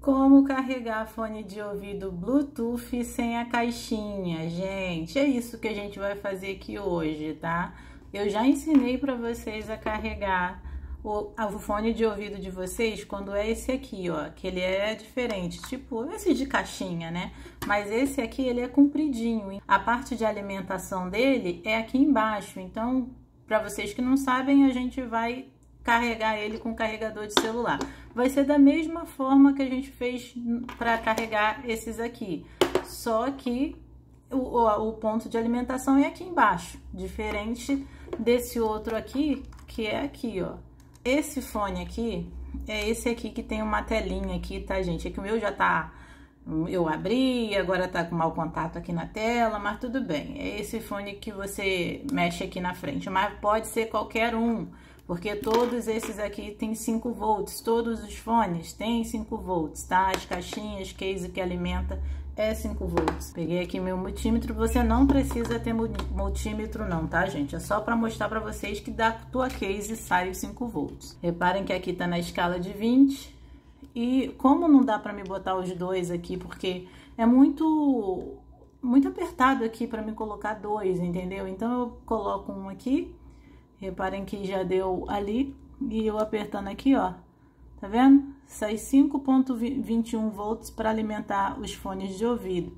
Como carregar fone de ouvido Bluetooth sem a caixinha, gente? É isso que a gente vai fazer aqui hoje, tá? Eu já ensinei para vocês a carregar o fone de ouvido de vocês quando é esse aqui, ó, que ele é diferente, tipo esse de caixinha, né? Mas esse aqui, ele é compridinho. A parte de alimentação dele é aqui embaixo. Então, para vocês que não sabem, a gente vai carregar ele com carregador de celular. Vai ser da mesma forma que a gente fez para carregar esses aqui, só que o ponto de alimentação é aqui embaixo, diferente desse outro aqui, que é aqui, ó. Esse fone aqui é esse aqui que tem uma telinha aqui, tá, gente? É que o meu já tá... Eu abri, agora tá com mau contato aqui na tela, mas tudo bem. É esse fone que você mexe aqui na frente, mas pode ser qualquer um, porque todos esses aqui tem 5 volts, todos os fones têm 5 volts, tá? As caixinhas, case que alimenta é 5 volts. Peguei aqui meu multímetro, você não precisa ter multímetro não, tá, gente? É só para mostrar para vocês que da tua case sai os 5 volts. Reparem que aqui tá na escala de 20. E como não dá para me botar os dois aqui, porque é muito apertado aqui para me colocar dois, entendeu? Então eu coloco um aqui, reparem que já deu ali, e eu apertando aqui, ó, tá vendo? Sai 5.21 volts para alimentar os fones de ouvido,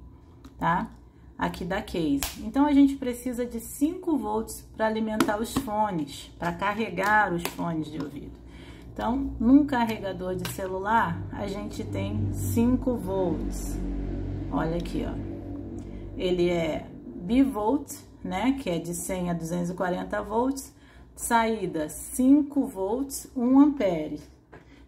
tá? Aqui da case. Então a gente precisa de 5 volts para alimentar os fones, para carregar os fones de ouvido. Então, num carregador de celular, a gente tem 5 volts. Olha aqui, ó. Ele é bivolt, né? Que é de 100 a 240 volts. Saída 5 volts, 1 ampere.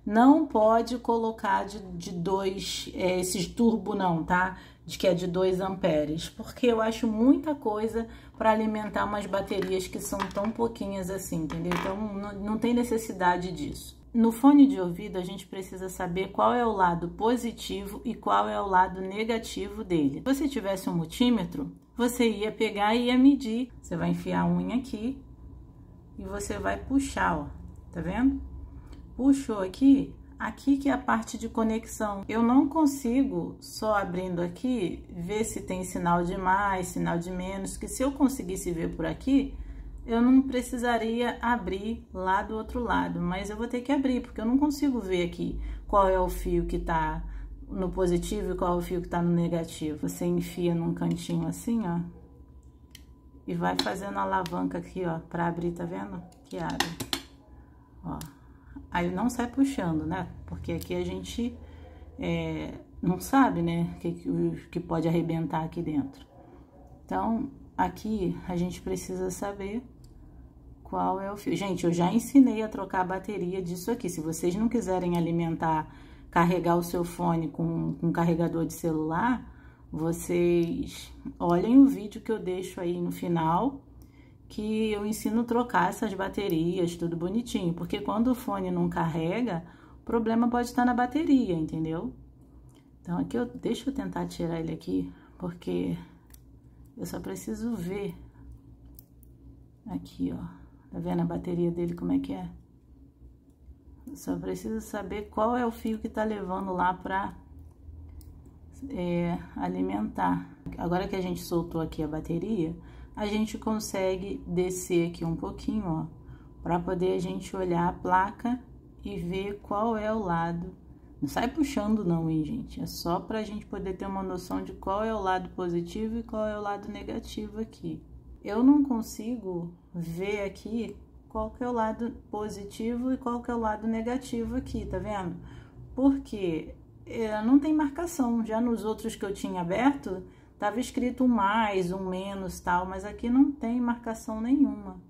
Não pode colocar de 2, esses turbo não, tá? De que é de 2 amperes. Porque eu acho muita coisa para alimentar umas baterias que são tão pouquinhas assim, entendeu? Então, não tem necessidade disso. No fone de ouvido, a gente precisa saber qual é o lado positivo e qual é o lado negativo dele. Se você tivesse um multímetro, você ia pegar e ia medir. Você vai enfiar a unha aqui e você vai puxar, ó. Tá vendo? Puxou aqui, aqui que é a parte de conexão. Eu não consigo, só abrindo aqui, ver se tem sinal de mais, sinal de menos, que se eu conseguisse ver por aqui, eu não precisaria abrir lá do outro lado, mas eu vou ter que abrir, porque eu não consigo ver aqui qual é o fio que tá no positivo e qual é o fio que tá no negativo. Você enfia num cantinho assim, ó, e vai fazendo a alavanca aqui, ó, pra abrir, tá vendo? Que abre, ó. Aí não sai puxando, né? Porque aqui a gente não sabe, né, que pode arrebentar aqui dentro. Então, aqui a gente precisa saber qual é o fio. Gente, eu já ensinei a trocar a bateria disso aqui. Se vocês não quiserem alimentar, carregar o seu fone com um carregador de celular, vocês olhem o vídeo que eu deixo aí no final, que eu ensino a trocar essas baterias, tudo bonitinho. Porque quando o fone não carrega, o problema pode estar na bateria, entendeu? Então, aqui deixa eu tentar tirar ele aqui, porque eu só preciso ver aqui, ó. Tá vendo a bateria dele como é que é? Eu só preciso saber qual é o fio que tá levando lá pra alimentar. Agora que a gente soltou aqui a bateria, a gente consegue descer aqui um pouquinho, ó, pra poder a gente olhar a placa e ver qual é o lado. Não sai puxando não, hein, gente? É só pra gente poder ter uma noção de qual é o lado positivo e qual é o lado negativo aqui. Eu não consigo ver aqui qual que é o lado positivo e qual que é o lado negativo aqui, tá vendo? Porque não tem marcação. Já nos outros que eu tinha aberto, tava escrito um mais, um menos, tal, mas aqui não tem marcação nenhuma.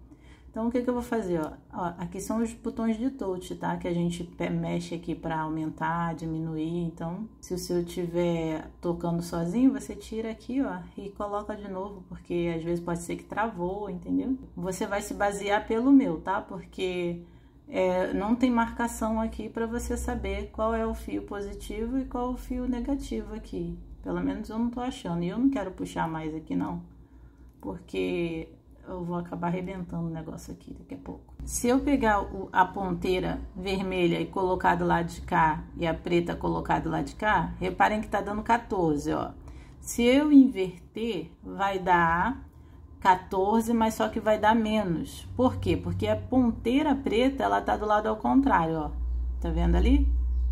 Então, o que que eu vou fazer, ó? Ó, aqui são os botões de touch, tá? Que a gente mexe aqui para aumentar, diminuir. Então, se o seu estiver tocando sozinho, você tira aqui, ó, e coloca de novo, porque às vezes pode ser que travou, entendeu? Você vai se basear pelo meu, tá? Porque não tem marcação aqui para você saber qual é o fio positivo e qual é o fio negativo aqui. Pelo menos eu não tô achando. E eu não quero puxar mais aqui, não. Porque eu vou acabar arrebentando o negócio aqui daqui a pouco. Se eu pegar a ponteira vermelha e colocar do lado de cá e a preta colocar do lado de cá, reparem que tá dando 14, ó. Se eu inverter, vai dar 14, mas só que vai dar menos. Por quê? Porque a ponteira preta, ela tá do lado ao contrário, ó. Tá vendo ali?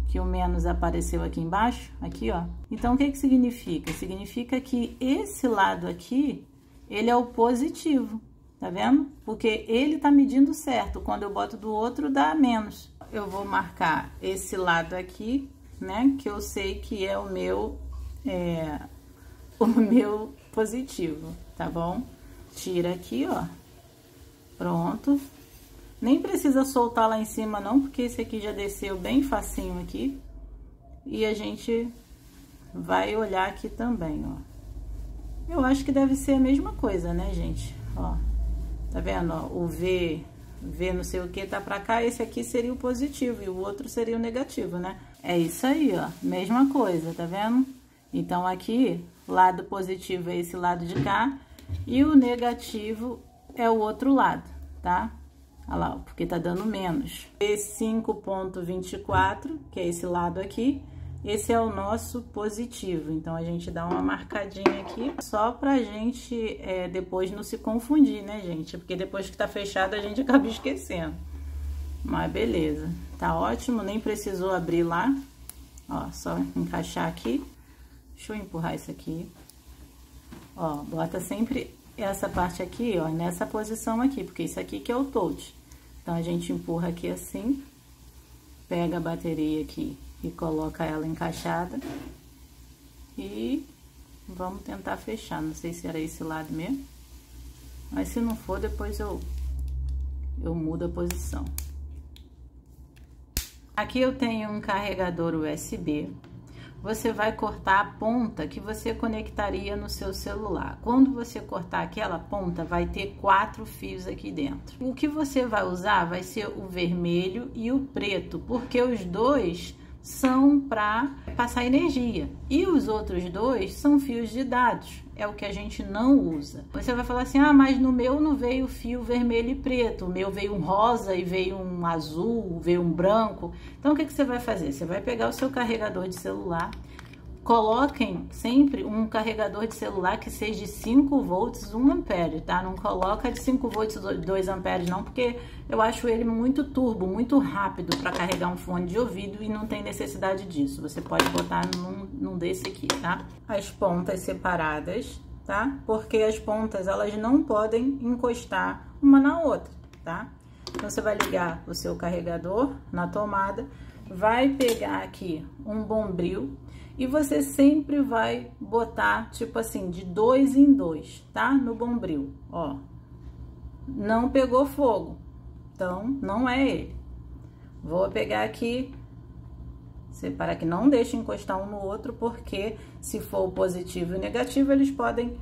Que o menos apareceu aqui embaixo, aqui, ó. Então, o que que significa? Significa que esse lado aqui, ele é o positivo, tá vendo? Porque ele tá medindo certo, quando eu boto do outro, dá menos. Eu vou marcar esse lado aqui, né, que eu sei que é o meu positivo, tá bom? Tira aqui, ó, pronto. Nem precisa soltar lá em cima não, porque esse aqui já desceu bem facinho aqui. E a gente vai olhar aqui também, ó. Eu acho que deve ser a mesma coisa, né, gente? Ó, tá vendo, ó, o V não sei o que tá pra cá, esse aqui seria o positivo e o outro seria o negativo, né? É isso aí, ó, mesma coisa, tá vendo? Então, aqui, lado positivo é esse lado de cá e o negativo é o outro lado, tá? Olha lá, porque tá dando menos. Esse 5,24, que é esse lado aqui, esse é o nosso positivo. Então, a gente dá uma marcadinha aqui, só pra gente depois não se confundir, né, gente? Porque depois que tá fechado, a gente acaba esquecendo. Mas beleza, tá ótimo, nem precisou abrir lá. Ó, só encaixar aqui. Deixa eu empurrar isso aqui. Ó, bota sempre essa parte aqui, ó, nessa posição aqui, porque isso aqui que é o touch. Então, a gente empurra aqui assim, pega a bateria aqui e coloca ela encaixada. E vamos tentar fechar. Não sei se era esse lado mesmo. Mas se não for, depois eu mudo a posição. Aqui eu tenho um carregador USB. Você vai cortar a ponta que você conectaria no seu celular. Quando você cortar aquela ponta, vai ter 4 fios aqui dentro. O que você vai usar vai ser o vermelho e o preto, porque os dois são para passar energia. E os outros dois são fios de dados, é o que a gente não usa. Você vai falar assim, ah, mas no meu não veio fio vermelho e preto, o meu veio um rosa e veio um azul, veio um branco. Então, o que você vai fazer? Você vai pegar o seu carregador de celular, coloquem sempre um carregador de celular que seja de 5 volts, 1 ampere, tá? Não coloca de 5 volts, 2 amperes não, porque eu acho ele muito turbo, muito rápido para carregar um fone de ouvido e não tem necessidade disso. Você pode botar num desse aqui, tá? As pontas separadas, tá? Porque as pontas, elas não podem encostar uma na outra, tá? Então, você vai ligar o seu carregador na tomada, vai pegar aqui um bombril, e você sempre vai botar, tipo assim, de 2 em 2, tá? No bombril, ó. Não pegou fogo, então não é ele. Vou pegar aqui, separar que não deixe encostar um no outro, porque se for o positivo e o negativo, eles podem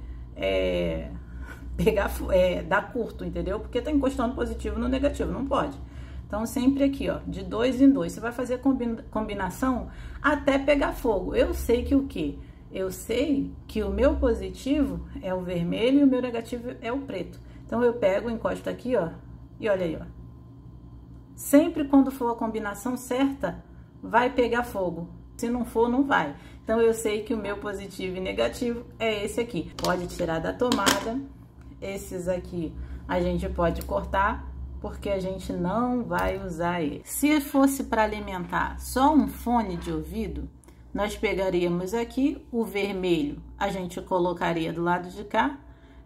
dar curto, entendeu? Porque tá encostando positivo no negativo, não pode. Então, sempre aqui, ó, de 2 em 2. Você vai fazer combinação até pegar fogo. Eu sei que o quê? Eu sei que o meu positivo é o vermelho e o meu negativo é o preto. Então, eu pego, encosto aqui, ó, e olha aí, ó. Sempre quando for a combinação certa, vai pegar fogo. Se não for, não vai. Então, eu sei que o meu positivo e negativo é esse aqui. Pode tirar da tomada. Esses aqui a gente pode cortar, porque a gente não vai usar ele. Se fosse para alimentar só um fone de ouvido, nós pegaríamos aqui o vermelho, a gente colocaria do lado de cá,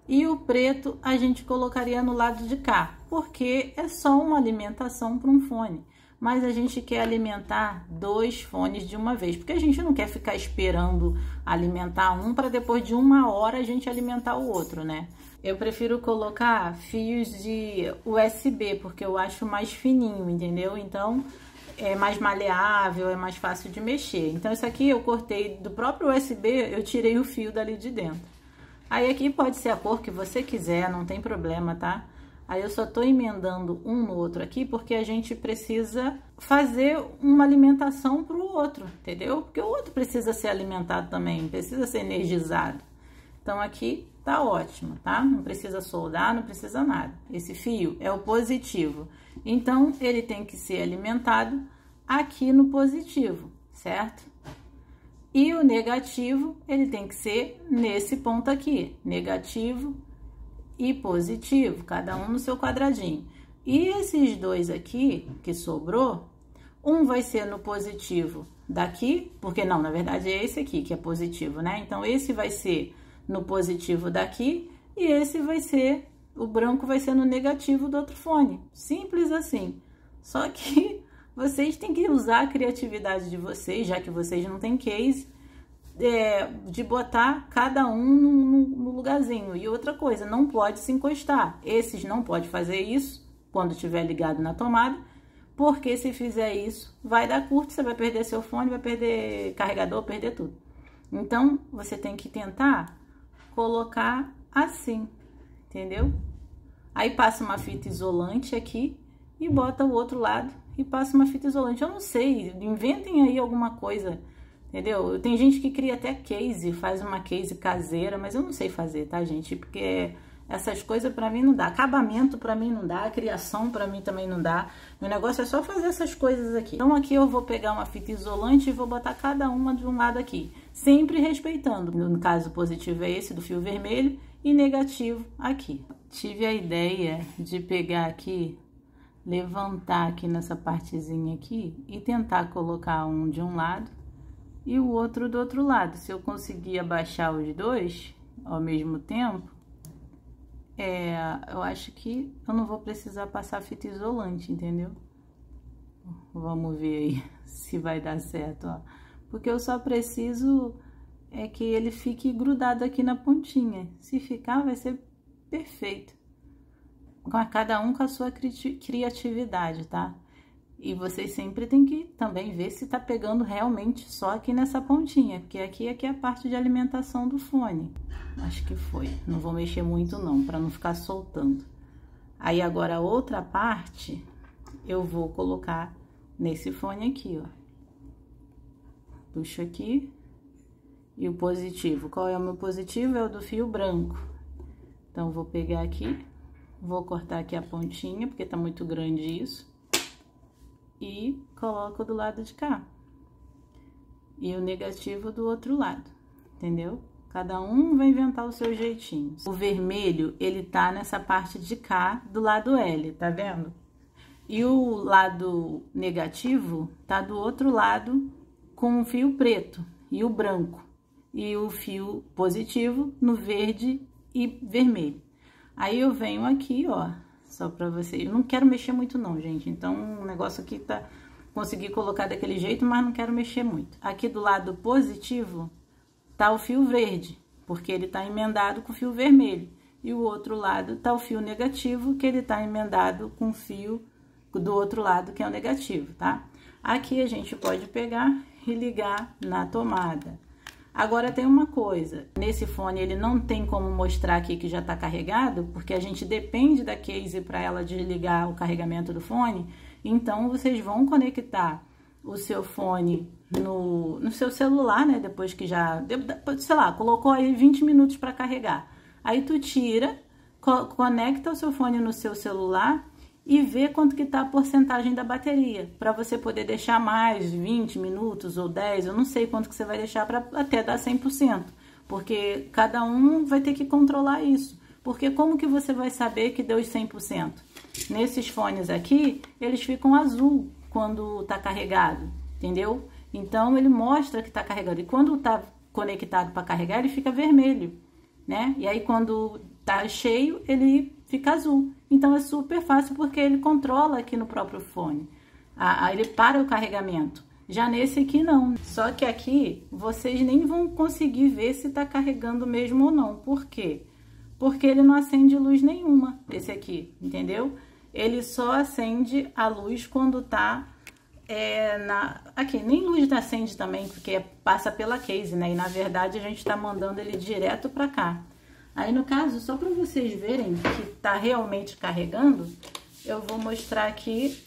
e o preto a gente colocaria no lado de cá, porque é só uma alimentação para um fone. Mas a gente quer alimentar 2 fones de uma vez, porque a gente não quer ficar esperando alimentar um para depois de 1 hora a gente alimentar o outro, né? Eu prefiro colocar fios de USB, porque eu acho mais fininho, entendeu? Então, é mais maleável, é mais fácil de mexer. Então, isso aqui eu cortei do próprio USB, eu tirei o fio dali de dentro. Aí, aqui pode ser a cor que você quiser, não tem problema, tá? Aí, eu só tô emendando um no outro aqui, porque a gente precisa fazer uma alimentação pro outro, entendeu? Porque o outro precisa ser alimentado também, precisa ser energizado. Então, aqui tá ótimo, tá? Não precisa soldar, não precisa nada. Esse fio é o positivo. Então, ele tem que ser alimentado aqui no positivo, certo? E o negativo, ele tem que ser nesse ponto aqui, negativo e positivo, cada um no seu quadradinho. E esses dois aqui, que sobrou, um vai ser no positivo daqui, porque não, na verdade é esse aqui que é positivo, né? Então, esse vai ser no positivo daqui e esse vai ser, o branco vai ser no negativo do outro fone. Simples assim. Só que vocês têm que usar a criatividade de vocês, já que vocês não têm case, de botar cada um no lugarzinho. E outra coisa, não pode se encostar. Esses não pode fazer isso quando estiver ligado na tomada, porque se fizer isso, vai dar curto, você vai perder seu fone, vai perder carregador, perder tudo. Então, você tem que tentar colocar assim, entendeu? Aí passa uma fita isolante aqui e bota o outro lado e passa uma fita isolante. Eu não sei, inventem aí alguma coisa, entendeu? Tem gente que cria até case, faz uma case caseira, mas eu não sei fazer, tá, gente? Porque essas coisas pra mim não dá. Acabamento pra mim não dá, criação pra mim também não dá. Meu negócio é só fazer essas coisas aqui. Então aqui eu vou pegar uma fita isolante e vou botar cada uma de um lado aqui, sempre respeitando. No caso, positivo é esse do fio vermelho e negativo aqui. Tive a ideia de pegar aqui, levantar aqui nessa partezinha aqui e tentar colocar um de um lado e o outro do outro lado. Se eu conseguir abaixar os dois ao mesmo tempo, eu acho que eu não vou precisar passar fita isolante, entendeu? Vamos ver aí se vai dar certo, ó. Porque eu só preciso que ele fique grudado aqui na pontinha. Se ficar, vai ser perfeito. Cada um com a sua criatividade, tá? E vocês sempre tem que também ver se tá pegando realmente só aqui nessa pontinha, porque aqui é a parte de alimentação do fone. Acho que foi. Não vou mexer muito não, para não ficar soltando. Aí agora a outra parte eu vou colocar nesse fone aqui, ó. Puxo aqui. E o positivo, qual é o meu positivo? É o do fio branco. Então vou pegar aqui, vou cortar aqui a pontinha, porque tá muito grande isso. E coloco do lado de cá. E o negativo do outro lado, entendeu? Cada um vai inventar o seu jeitinho. O vermelho, ele tá nessa parte de cá, do lado L, tá vendo? E o lado negativo tá do outro lado com o fio preto e o branco. E o fio positivo no verde e vermelho. Aí eu venho aqui, ó, só pra vocês. Eu não quero mexer muito não, gente. Então, o negócio aqui tá... Consegui colocar daquele jeito, mas não quero mexer muito. Aqui do lado positivo tá o fio verde, porque ele tá emendado com o fio vermelho. E o outro lado tá o fio negativo, que ele tá emendado com o fio do outro lado, que é o negativo, tá? Aqui a gente pode pegar e ligar na tomada. Agora tem uma coisa, nesse fone ele não tem como mostrar aqui que já tá carregado, porque a gente depende da case para ela desligar o carregamento do fone. Então, vocês vão conectar o seu fone no seu celular, né? Depois que já, sei lá, colocou aí 20 minutos para carregar. Aí tu tira, conecta o seu fone no seu celular e vê quanto que tá a porcentagem da bateria, para você poder deixar mais 20 minutos ou 10, eu não sei quanto que você vai deixar para até dar 100%, porque cada um vai ter que controlar isso. Porque como que você vai saber que deu os 100%? Nesses fones aqui, eles ficam azul quando tá carregado, entendeu? Então, ele mostra que tá carregado. E quando tá conectado para carregar, ele fica vermelho, né? E aí, quando tá cheio, ele fica azul. Então, é super fácil porque ele controla aqui no próprio fone. Ele para o carregamento. Já nesse aqui, não. Só que aqui, vocês nem vão conseguir ver se tá carregando mesmo ou não. Por quê? Porque ele não acende luz nenhuma, esse aqui, entendeu? Ele só acende a luz quando tá aqui, nem luz acende também, porque passa pela case, né? E na verdade a gente tá mandando ele direto pra cá. Aí no caso, só pra vocês verem que tá realmente carregando, eu vou mostrar aqui,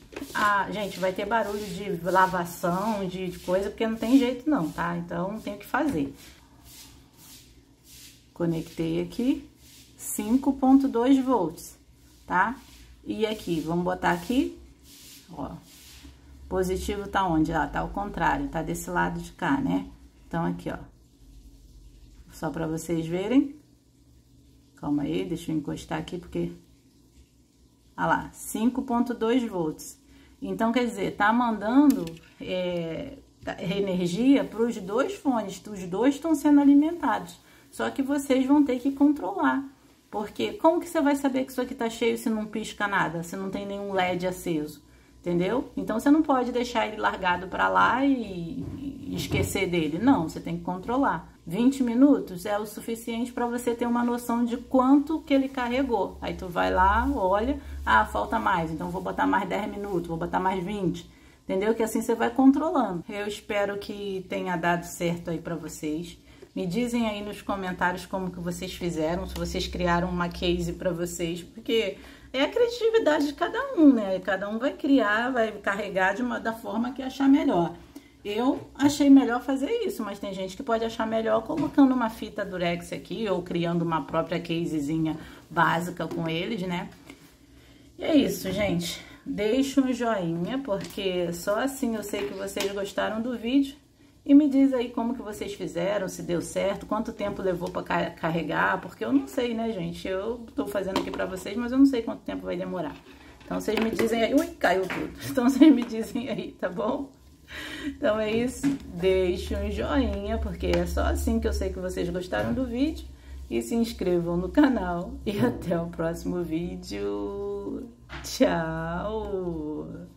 gente, vai ter barulho de lavação, de coisa, porque não tem jeito não, tá? Então, não tem o que fazer. Conectei aqui. 5,2 volts, tá? E aqui, vamos botar aqui, ó, positivo tá onde? Ah, tá ao contrário, tá desse lado de cá, né? Então, aqui, ó, só pra vocês verem. Calma aí, deixa eu encostar aqui, porque... Olha lá, 5,2 volts. Então, quer dizer, tá mandando energia para os dois fones, os dois estão sendo alimentados. Só que vocês vão ter que controlar. Porque como que você vai saber que isso aqui tá cheio se não pisca nada, se não tem nenhum LED aceso? Entendeu? Então, você não pode deixar ele largado para lá e esquecer dele. Não, você tem que controlar. 20 minutos é o suficiente para você ter uma noção de quanto que ele carregou. Aí, tu vai lá, olha, ah, falta mais, então vou botar mais 10 minutos, vou botar mais 20. Entendeu? Que assim você vai controlando. Eu espero que tenha dado certo aí para vocês. Me dizem aí nos comentários como que vocês fizeram, se vocês criaram uma case para vocês, porque... é a criatividade de cada um, né? Cada um vai criar, vai carregar da forma que achar melhor. Eu achei melhor fazer isso, mas tem gente que pode achar melhor colocando uma fita durex aqui ou criando uma própria casezinha básica com eles, né? E é isso, gente. Deixa um joinha, porque só assim eu sei que vocês gostaram do vídeo. E me diz aí como que vocês fizeram, se deu certo, quanto tempo levou para carregar, porque eu não sei, né, gente? Eu tô fazendo aqui para vocês, mas eu não sei quanto tempo vai demorar. Então, vocês me dizem aí... Ui, caiu tudo. Então, vocês me dizem aí, tá bom? Então, é isso. Deixa um joinha, porque é só assim que eu sei que vocês gostaram do vídeo. E se inscrevam no canal. E até o próximo vídeo. Tchau!